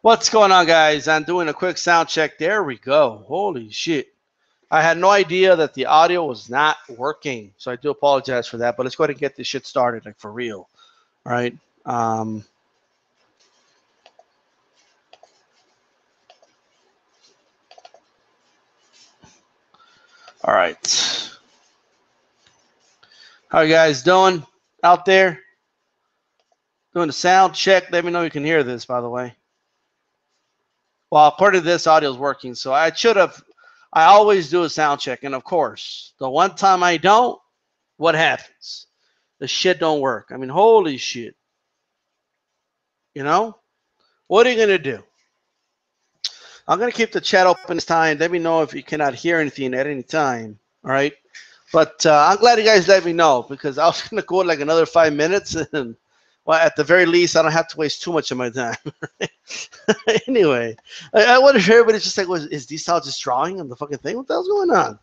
What's going on, guys? I'm doing a quick sound check. There we go. Holy shit. I had no idea that the audio was not working, so I do apologize for that. But let's go ahead and get this shit started, like for real. All right. All right. How you guys doing out there? Doing a sound check. Let me know you can hear this, by the way. Well, according to this, audio is working, so I always do a sound check. And of course, the one time I don't, what happens? The shit don't work. I mean, holy shit. You know? What are you going to do? I'm going to keep the chat open this time. Let me know if you cannot hear anything at any time. All right? But I'm glad you guys let me know, because I was going to go like another 5 minutes. And, well, at the very least, I don't have to waste too much of my time. Anyway, I wonder if everybody's just like, is DStyle just drawing on the fucking thing? What the hell's going on?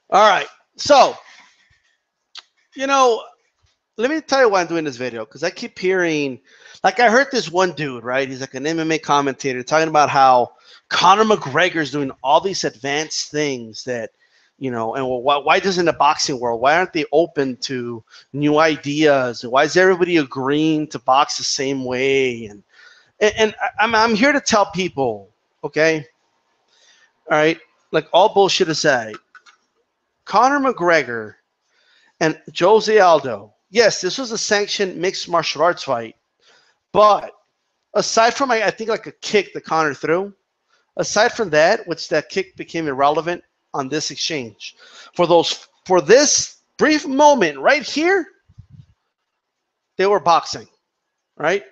All right. So, let me tell you why I'm doing this video, because I keep hearing, like I heard this one dude, right? He's like an MMA commentator talking about how Conor McGregor is doing all these advanced things that, and why doesn't the boxing world, why aren't they open to new ideas? And why is everybody agreeing to box the same way? And I'm here to tell people, okay? All right? Like all bullshit aside, Conor McGregor and Jose Aldo, yes, this was a sanctioned mixed martial arts fight, but aside from, I think, like a kick that Conor threw, aside from that, which that kick became irrelevant on this exchange, for this brief moment right here, they were boxing, right?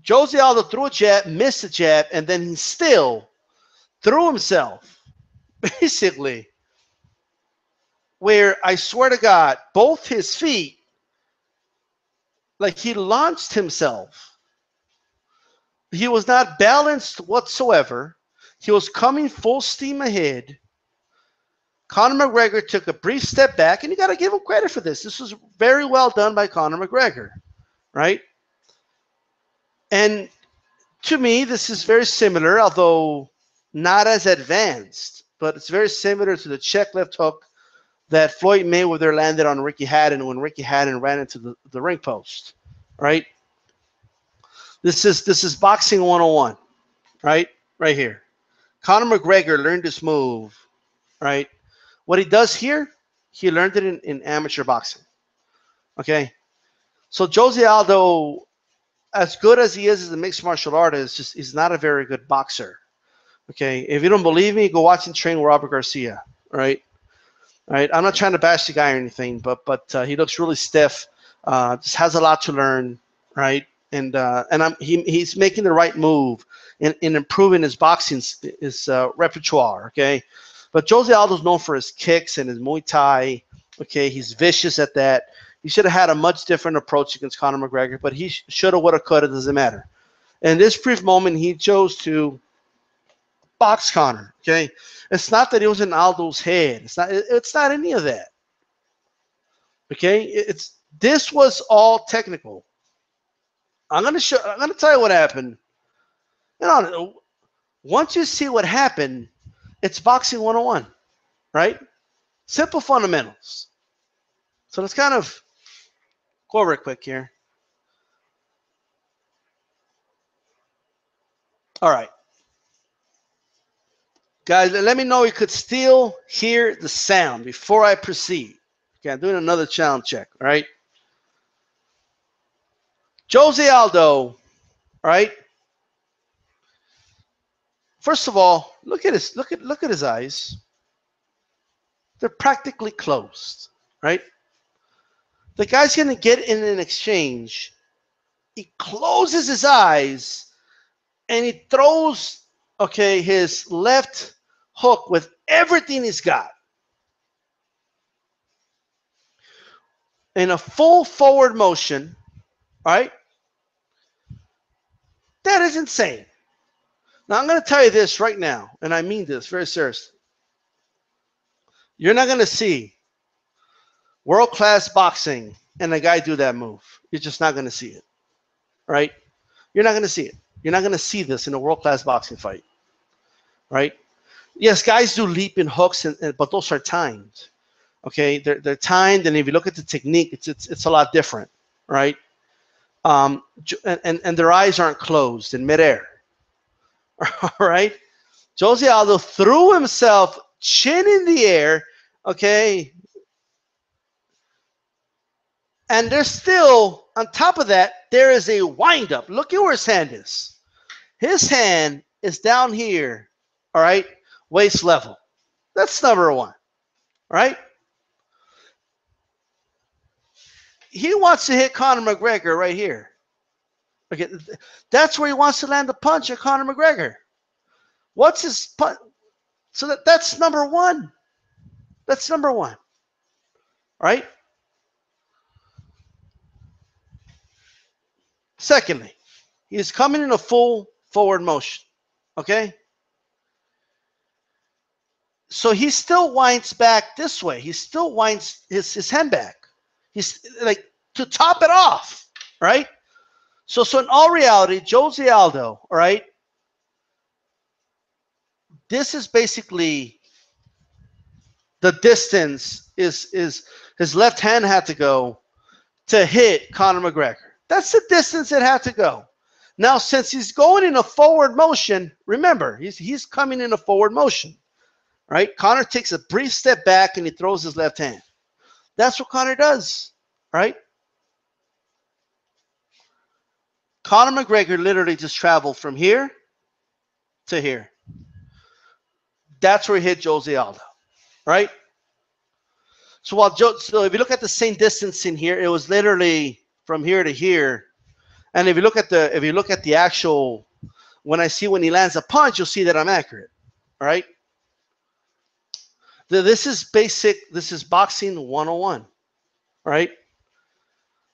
Jose Aldo threw a jab, missed a jab, and then he still threw himself, basically, where I swear to God, both his feet, like he launched himself. He was not balanced whatsoever. He was coming full steam ahead. Conor McGregor took a brief step back, and you got to give him credit for this. This was very well done by Conor McGregor, right? And to me, this is very similar, although not as advanced, but it's very similar to the check left hook that Floyd Mayweather landed on Ricky Hatton when Ricky Hatton ran into the ring post, right? This is boxing 101, right? Right here. Conor McGregor learned this move, right? What he does here, he learned it in amateur boxing, okay? So Jose Aldo, as good as he is as a mixed martial artist, he's not a very good boxer, okay? If you don't believe me, go watch and train with Robert Garcia, right? Right, I'm not trying to bash the guy or anything, but he looks really stiff. Just has a lot to learn, right? And he's making the right move in improving his boxing, his repertoire. Okay, but Jose Aldo's known for his kicks and his Muay Thai. Okay, he's vicious at that. He should have had a much different approach against Conor McGregor, but he should have, would have, could have. Doesn't matter. In this brief moment, he chose to box Conor. Okay, it's not that it was in Aldo's head. It's not any of that. Okay, this was all technical. I'm gonna tell you what happened. Once you see what happened, it's boxing 101, right? Simple fundamentals. So let's kind of go over it quick here. All right. Guys, let me know you could still hear the sound before I proceed. Okay, I'm doing another sound check, all right? Jose Aldo, all right? First of all, look at his eyes. They're practically closed, right? The guy's going to get in an exchange. He closes his eyes and he throws, okay, his left hook with everything he's got. In a full forward motion, right? That is insane. Now, I'm going to tell you this right now, and I mean this very seriously. You're not going to see world-class boxing and a guy do that move. You're just not going to see it, right? You're not going to see it. You're not going to see this in a world-class boxing fight, right? Yes, guys do leap and hooks, but those are timed. Okay, they're timed, and if you look at the technique, it's a lot different, right? And their eyes aren't closed in midair. All right, Jose Aldo threw himself chin in the air. Okay, and there's still on top of that there is a windup. Look at where his hand is. His hand is down here. All right, waist level. That's number one. All right. He wants to hit Conor McGregor right here. Okay, that's where he wants to land the punch at Conor McGregor. What's his punch? So that's number one. That's number one. Right? Secondly, he is coming in a full forward motion. Okay? So he still winds back this way. He still winds his hand back. He's like to top it off. Right? So in all reality, Jose Aldo, all right, this is basically the distance is his left hand had to go to hit Conor McGregor. That's the distance it had to go. Now, since he's going in a forward motion, remember, he's coming in a forward motion, right? Conor takes a brief step back and he throws his left hand. That's what Conor does, right? Conor McGregor literally just traveled from here to here. That's where he hit Jose Aldo, right? So if you look at the same distance in here, it was literally from here to here. And if you look at the actual, when he lands a punch, you'll see that I'm accurate, all right? This is boxing 101, all right?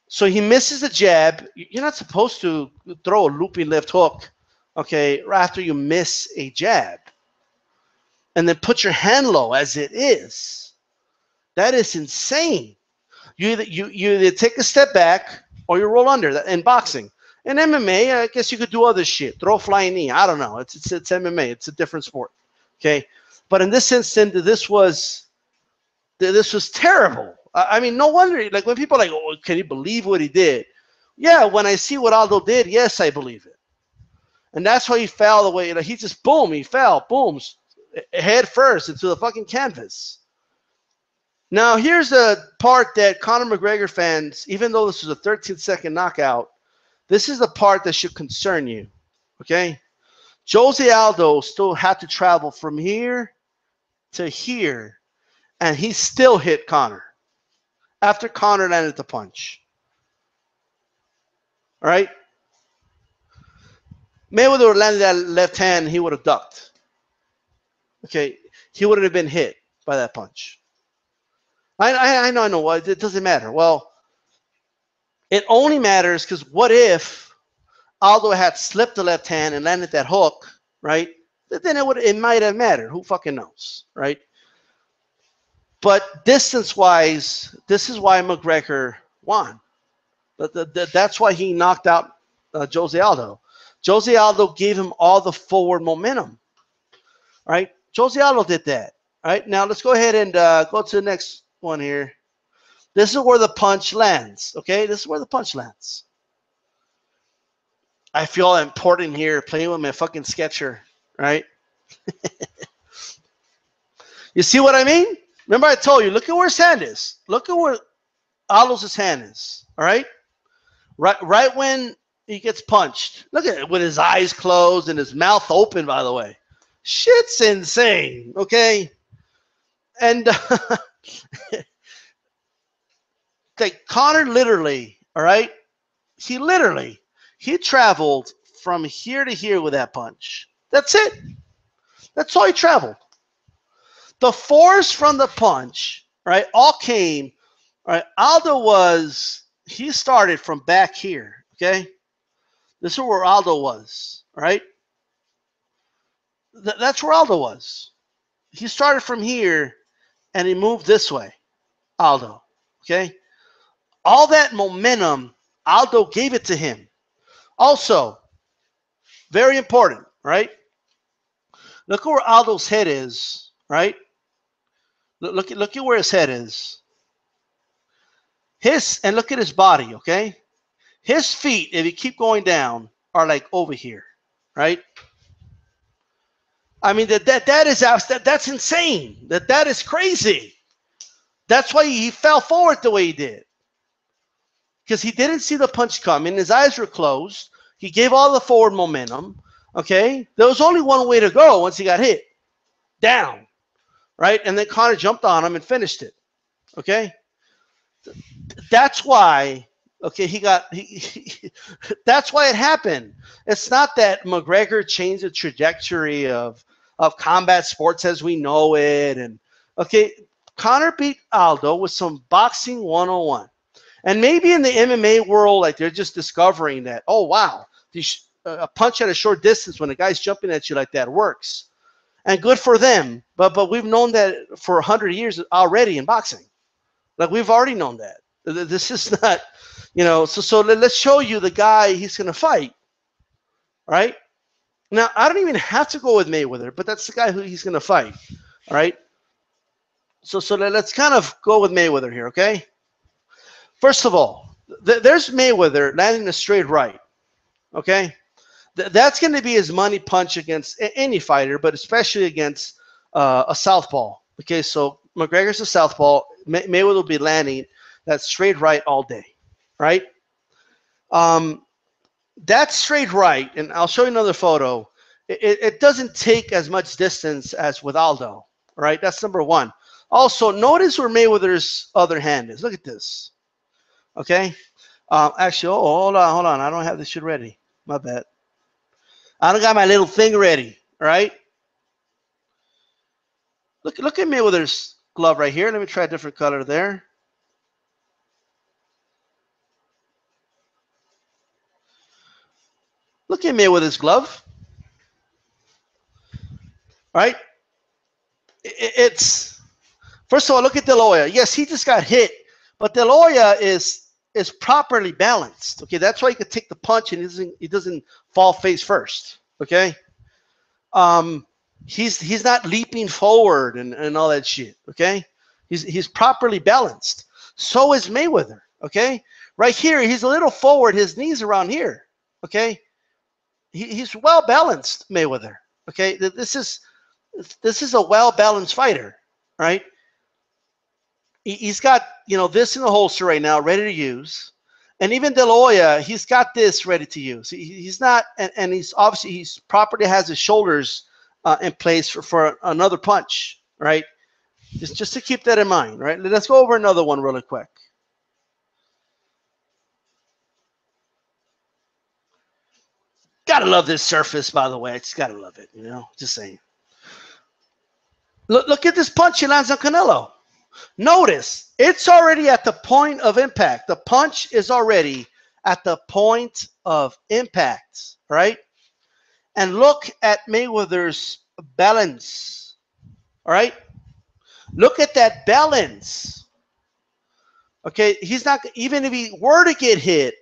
So he misses the jab. You're not supposed to throw a looping left hook, okay, right after you miss a jab. And then put your hand low as it is. That is insane. You either take a step back or you roll under. In boxing. In MMA, I guess you could do other shit. Throw a flying knee. I don't know. It's MMA. It's a different sport. Okay? But in this instance, this was terrible. I mean, no wonder. Like when people are like, oh, can you believe what he did? Yeah, when I see what Aldo did, yes, I believe it. And that's how he fell the way. He just boom, he fell, boom, head first into the fucking canvas. Now here's the part that Conor McGregor fans, even though this was a 13-second knockout, this is the part that should concern you. Okay, Jose Aldo still had to travel from here to here, and he still hit Conor after Conor landed the punch. All right? Mayweather would landed that left hand, he would have ducked. Okay, he wouldn't have been hit by that punch. I know what, it doesn't matter. Well, it only matters because what if Aldo had slipped the left hand and landed that hook, right? Then it might have mattered. Who fucking knows, right? But distance-wise, this is why McGregor won. That's why he knocked out Jose Aldo. Jose Aldo gave him all the forward momentum, right? Jose Aldo did that. All right, now let's go ahead and go to the next one here. This is where the punch lands, okay? This is where the punch lands. I feel important here playing with my fucking sketcher, right? You see what I mean? Remember I told you, look at where his hand is. Look at where Aldo's hand is, all right? Right when he gets punched. Look at it with his eyes closed and his mouth open, by the way. Shit's insane, okay? And like Conor literally, all right? He traveled from here to here with that punch. That's it. That's all he traveled. The force from the punch, right, all came, all right, Aldo he started from back here, okay? This is where Aldo was, all right? That's where Aldo was. He started from here, and he moved this way, Aldo, okay? All that momentum, Aldo gave it to him. Also, very important, right? Look at where Aldo's head is, right? Look at where his head is. And look at his body, okay? His feet, if you keep going down, are like over here, right? I mean, that's insane. That is crazy. That's why he fell forward the way he did. Because he didn't see the punch coming. His eyes were closed. He gave all the forward momentum. Okay? There was only one way to go once he got hit. Down. Right? And then Conor jumped on him and finished it. Okay? That's why, okay, that's why it happened. It's not that McGregor changed the trajectory of combat sports as we know it. And okay, Conor beat Aldo with some boxing 101. And maybe in the MMA world, like they're just discovering that, oh, wow, a punch at a short distance when a guy's jumping at you like that works. And good for them. But we've known that for 100 years already in boxing. Like, we've already known that. This is not, so let's show you the guy he's going to fight, right? Now, I don't even have to go with Mayweather, but that's the guy who he's going to fight, all right? So let's kind of go with Mayweather here, okay? First of all, there's Mayweather landing a straight right, okay? That's going to be his money punch against any fighter, but especially against a southpaw, okay? So McGregor's a southpaw. Mayweather will be landing that straight right all day, right? That straight right, and I'll show you another photo, it doesn't take as much distance as with Aldo, right? That's number one. Also, notice where Mayweather's other hand is. Look at this, okay? Actually, hold on. I don't have this shit ready. My bad. I don't got my little thing ready, all right? Look at Mayweather's glove right here. Let me try a different color there. Look at Mayweather's glove. All right? It's first of all, look at De La Hoya. Yes, he just got hit, but De La Hoya is properly balanced. Okay, that's why he could take the punch and he doesn't fall face first. Okay, he's not leaping forward and all that shit. Okay, he's properly balanced. So is Mayweather. Okay, right here he's a little forward. His knees around here. Okay, he's well balanced, Mayweather. Okay, this is a well balanced fighter, right? He's got, this in the holster right now, ready to use. And even De La Hoya, he's got this ready to use. He's not, and he's properly has his shoulders in place for another punch, right? Just to keep that in mind, right? Let's go over another one really quick. Gotta love this surface, by the way. I just gotta love it, just saying. Look at this punch he lands on Canelo. Notice, it's already at the point of impact. The punch is already at the point of impact, right? And look at Mayweather's balance, all right? Look at that balance. Okay, he's not, even if he were to get hit,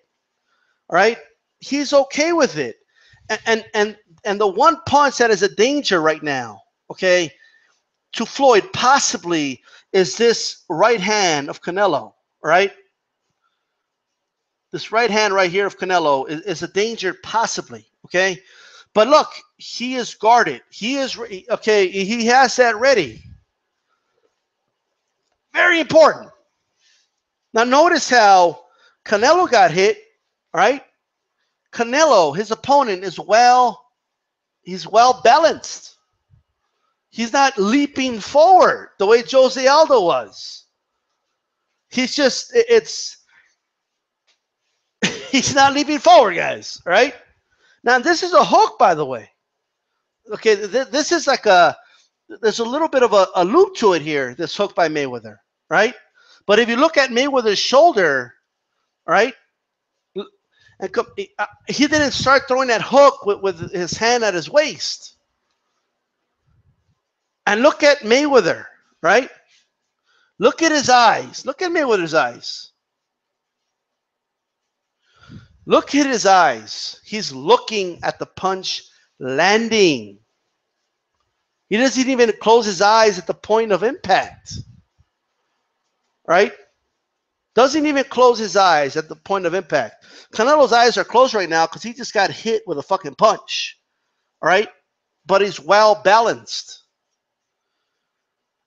all right, he's okay with it. And the one punch that is a danger right now, okay, to Floyd possibly is this right hand of Canelo, right? This right hand right here of Canelo is a danger possibly, okay? But look, he is guarded. He is, okay, he has that ready. Very important. Now notice how Canelo got hit, right? Canelo, his opponent, he's well balanced. He's not leaping forward the way Jose Aldo was. He's just, he's not leaping forward, guys, right? Now, this is a hook, by the way. Okay, this is like there's a little bit of a loop to it here, this hook by Mayweather, right? But if you look at Mayweather's shoulder, right, and he didn't start throwing that hook with his hand at his waist. And look at Mayweather, right? Look at his eyes. Look at Mayweather's eyes. Look at his eyes. He's looking at the punch landing. He doesn't even close his eyes at the point of impact. Right? Doesn't even close his eyes at the point of impact. Canelo's eyes are closed right now because he just got hit with a fucking punch. All right? But he's well balanced.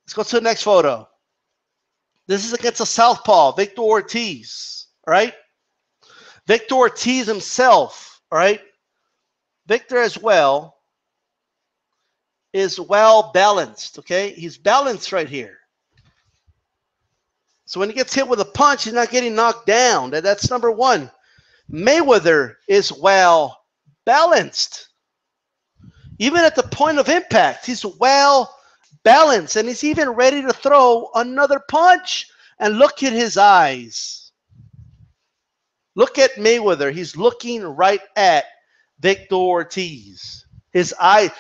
Let's go to the next photo. This is against a southpaw, Victor Ortiz. All right? Victor Ortiz himself, all right? Victor as well is well balanced, okay? He's balanced right here. So when he gets hit with a punch, he's not getting knocked down. That's number one. Mayweather is well balanced. Even at the point of impact, he's well balanced, and he's even ready to throw another punch. And look at his eyes. Look at Mayweather. He's looking right at Victor Ortiz. His eye,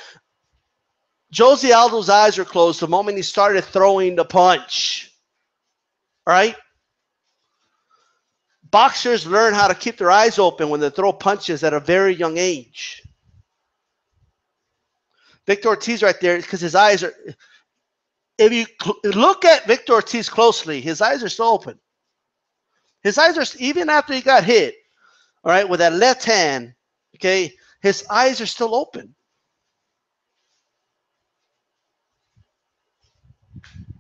Jose Aldo's eyes are closed the moment he started throwing the punch. All right? Boxers learn how to keep their eyes open when they throw punches at a very young age. Victor Ortiz right there, because his eyes are, if you look at Victor Ortiz closely, his eyes are still open. His eyes are, even after he got hit, all right, with that left hand, okay, his eyes are still open.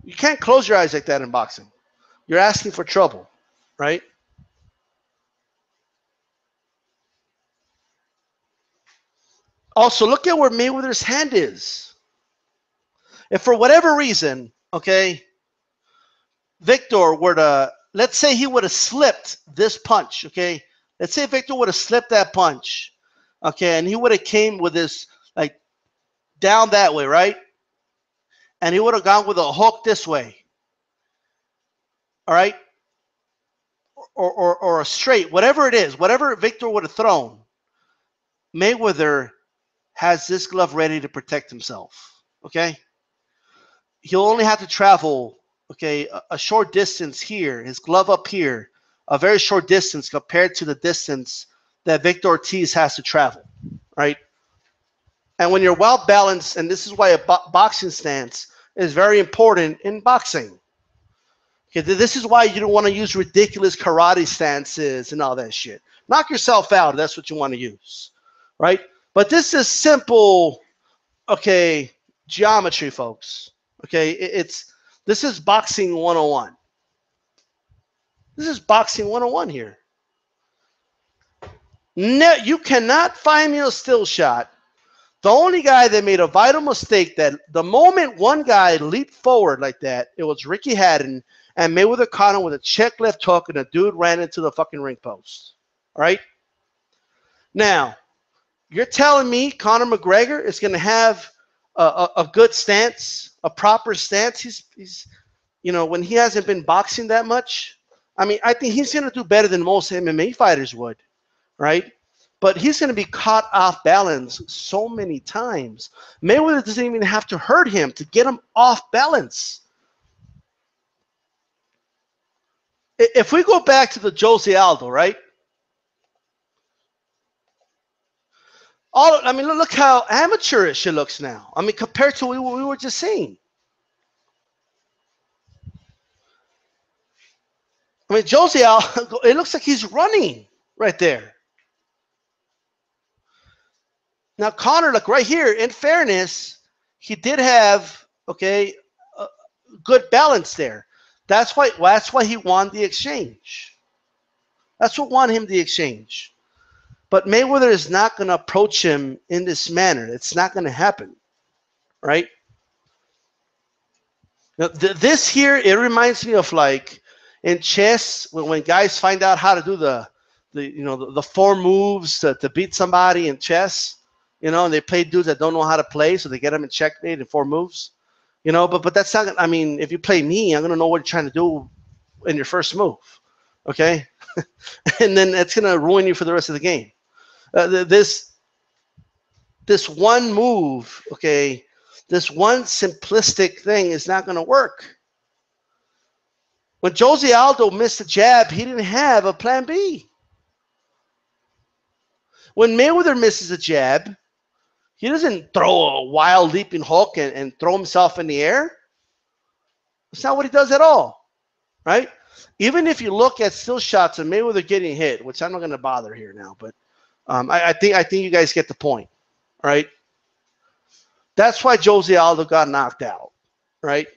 You can't close your eyes like that in boxing. You're asking for trouble, right? Also, look at where Mayweather's hand is. If for whatever reason, okay, Victor were to, let's say he would have slipped this punch, okay? Let's say Victor would have slipped that punch, okay, and he would have came with this, like, down that way, right? And he would have gone with a hook this way, all right? Or a straight, whatever it is, whatever Victor would have thrown, Mayweather has this glove ready to protect himself, okay? He'll only have to travel, okay, a short distance here, his glove up here, a very short distance compared to the distance that Victor Ortiz has to travel, right? And when you're well balanced, and this is why a boxing stance is very important in boxing. Okay, this is why you don't want to use ridiculous karate stances and all that shit. Knock yourself out if that's what you want to use, right? But this is simple, okay, geometry, folks. Okay, this is boxing 101. This is boxing 101 here. No, you cannot find me a still shot. The only guy that made a vital mistake, that the moment one guy leaped forward like that, it was Ricky Hatton, and Mayweather caught him with a check left hook, and the dude ran into the fucking ring post. All right? Now, you're telling me Conor McGregor is going to have a good stance, a proper stance? He's, you know, when he hasn't been boxing that much, I mean, I think he's going to do better than most MMA fighters would, right? But he's going to be caught off balance so many times. Mayweather doesn't even have to hurt him to get him off balance. If we go back to the Jose Aldo, right? I mean, look how amateurish it looks now. I mean, compared to what we were just seeing. I mean, Jose Aldo, it looks like he's running right there. Now, Conor, look right here, in fairness, he did have, okay, good balance there. That's why he won the exchange. That's what won him the exchange. But Mayweather is not going to approach him in this manner. It's not going to happen, right? Now, this here, it reminds me of, like, in chess, when guys find out how to do the 4 moves to beat somebody in chess. You know, and they play dudes that don't know how to play, so they get them in checkmate in 4 moves. You know, but that's not, I mean, if you play me, I'm going to know what you're trying to do in your first move, okay? And then it's going to ruin you for the rest of the game. This one move, okay, this one simplistic thing is not going to work. When Jose Aldo missed a jab, he didn't have a plan B. When Mayweather misses a jab, he doesn't throw a wild leaping hook and throw himself in the air. That's not what he does at all, right? Even if you look at still shots of Mayweather getting hit, which I'm not going to bother here now, but I think you guys get the point, right? That's why Jose Aldo got knocked out, right?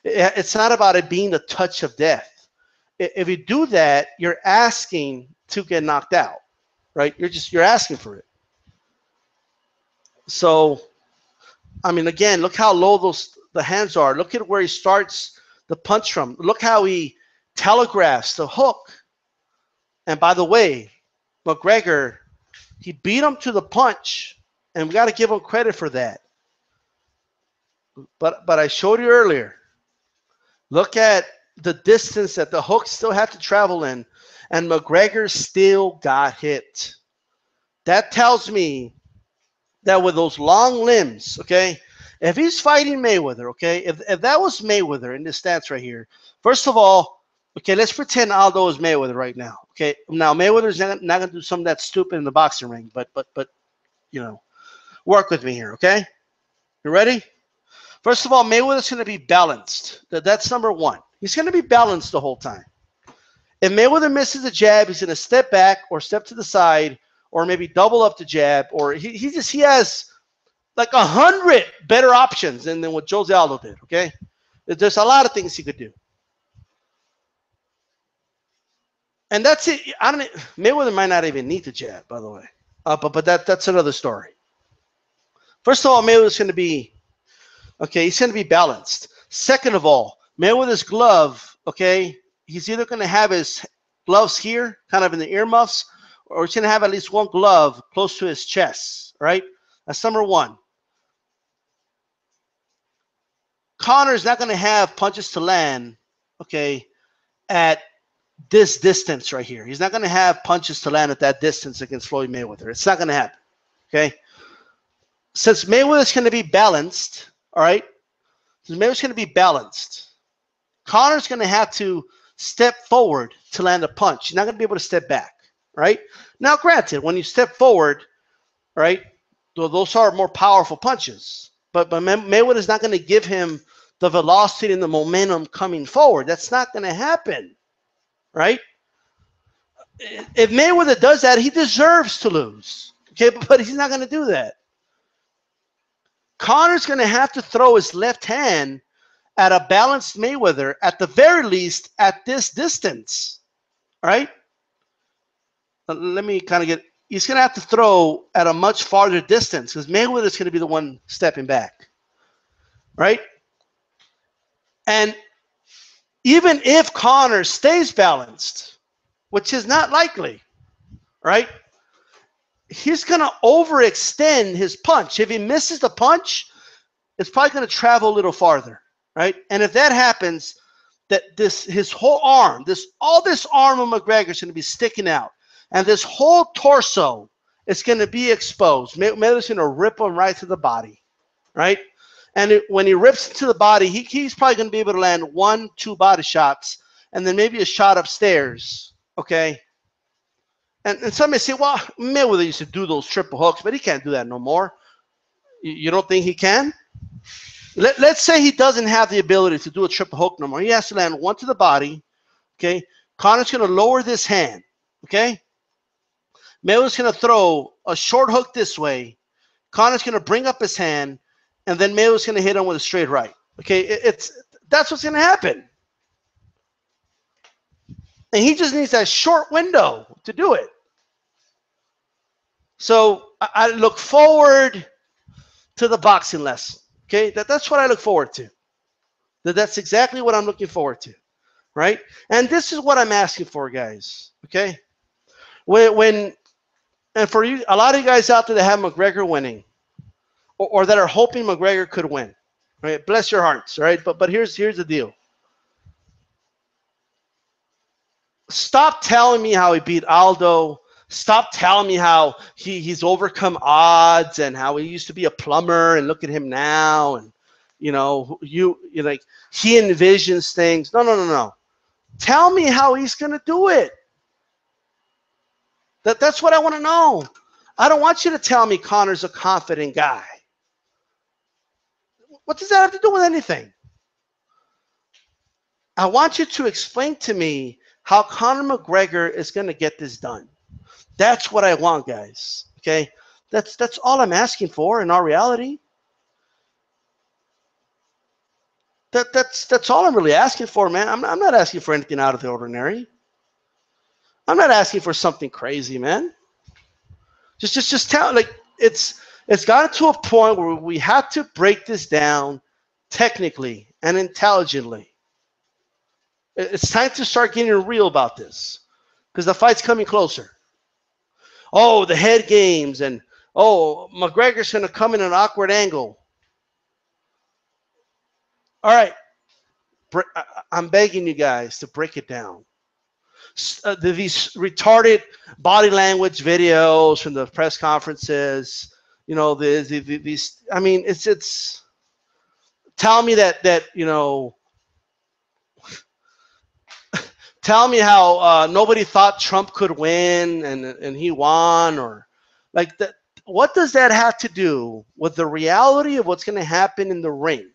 It's not about it being the touch of death. If you do that, you're asking to get knocked out, right? You're asking for it. So, I mean, again, look how low the hands are. Look at where he starts the punch from. Look how he telegraphs the hook. And by the way, McGregor, he beat him to the punch, and we got to give him credit for that. But I showed you earlier. Look at the distance that the hook still had to travel in, and McGregor still got hit. That tells me that with those long limbs, okay, if he's fighting Mayweather, okay, if that was Mayweather in this stance right here, first of all, okay, let's pretend Aldo is Mayweather right now, okay? Now, Mayweather's not going to do something that's stupid in the boxing ring, but you know, work with me here, okay? You ready? First of all, Mayweather's going to be balanced. That's number one. He's going to be balanced the whole time. If Mayweather misses a jab, he's going to step back or step to the side or maybe double up the jab, or he has like 100 better options than what Jose Aldo did, okay? There's a lot of things he could do. And that's it. Mayweather might not even need the jab, by the way. But that's another story. First of all, Mayweather's going to be, okay, he's going to be balanced. Second of all, Mayweather's glove, okay, he's either going to have his gloves here, kind of in the earmuffs, or he's going to have at least one glove close to his chest, right? That's number one. Connor's not going to have punches to land, okay, at this distance right here. He's not going to have punches to land at that distance against Floyd Mayweather. It's not going to happen, okay? Since Mayweather's going to be balanced, all right, since Mayweather's going to be balanced, Connor's going to have to step forward to land a punch. He's not going to be able to step back, right? Now, granted, when you step forward, right, those are more powerful punches. But Mayweather's not going to give him the velocity and the momentum coming forward. That's not going to happen, right? If Mayweather does that, he deserves to lose, okay? But he's not going to do that. Connor's going to have to throw his left hand at a balanced Mayweather, at the very least, at this distance, all right? Let me kind of get, he's going to have to throw at a much farther distance because Mayweather's going to be the one stepping back, right? And even if Connor stays balanced, which is not likely, right? He's going to overextend his punch. If he misses the punch, it's probably going to travel a little farther, right? And if that happens, that his whole arm, all this arm of McGregor is going to be sticking out, and this whole torso is going to be exposed. Mayweather's going to rip him right to the body, right? And when he rips into the body, he's probably going to be able to land 1-2 body shots, and then maybe a shot upstairs, okay? And some may say, well, Mayweather used to do those triple hooks, but he can't do that no more. You don't think he can? Let's say he doesn't have the ability to do a triple hook no more. He has to land one to the body, okay? Connor's going to lower this hand, okay? Mayweather's going to throw a short hook this way. Connor's going to bring up his hand, and then Mayweather's going to hit him with a straight right. Okay, that's what's going to happen. And he just needs that short window to do it. So I look forward to the boxing lesson. Okay, that's what I look forward to. That's exactly what I'm looking forward to, right? And this is what I'm asking for, guys. Okay, and for you, a lot of you guys out there that have McGregor winning, or that are hoping McGregor could win, right? Bless your hearts, right? But here's the deal. Stop telling me how he beat Aldo. Stop telling me how he's overcome odds and how he used to be a plumber and look at him now, and you like he envisions things. No. Tell me how he's gonna do it. That's what I want to know. I don't want you to tell me Conor's a confident guy. What does that have to do with anything? I want you to explain to me how Conor McGregor is going to get this done. That's what I want, guys. Okay? That's all I'm asking for in our reality. That's all I'm really asking for, man. I'm not asking for anything out of the ordinary. I'm not asking for something crazy, man. Just tell, like, it's gotten to a point where we have to break this down technically and intelligently. It's time to start getting real about this because the fight's coming closer. Oh, the head games, and oh, McGregor's going to come in an awkward angle. All right, I'm begging you guys to break it down. These retarded body language videos from the press conferences, you know, these. I mean, it's. Tell me that you know. Tell me how nobody thought Trump could win and he won, or like that. What does that have to do with the reality of what's going to happen in the ring?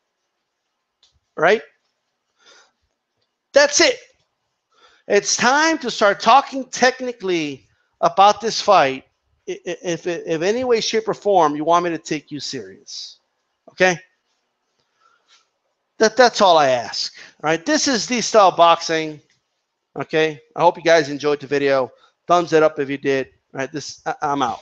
Right? That's it. It's time to start talking technically about this fight. If any way, shape, or form you want me to take you serious, okay? That's all I ask. All right. This is DStyleBoxing. Okay. I hope you guys enjoyed the video. Thumbs it up if you did. All right. I'm out.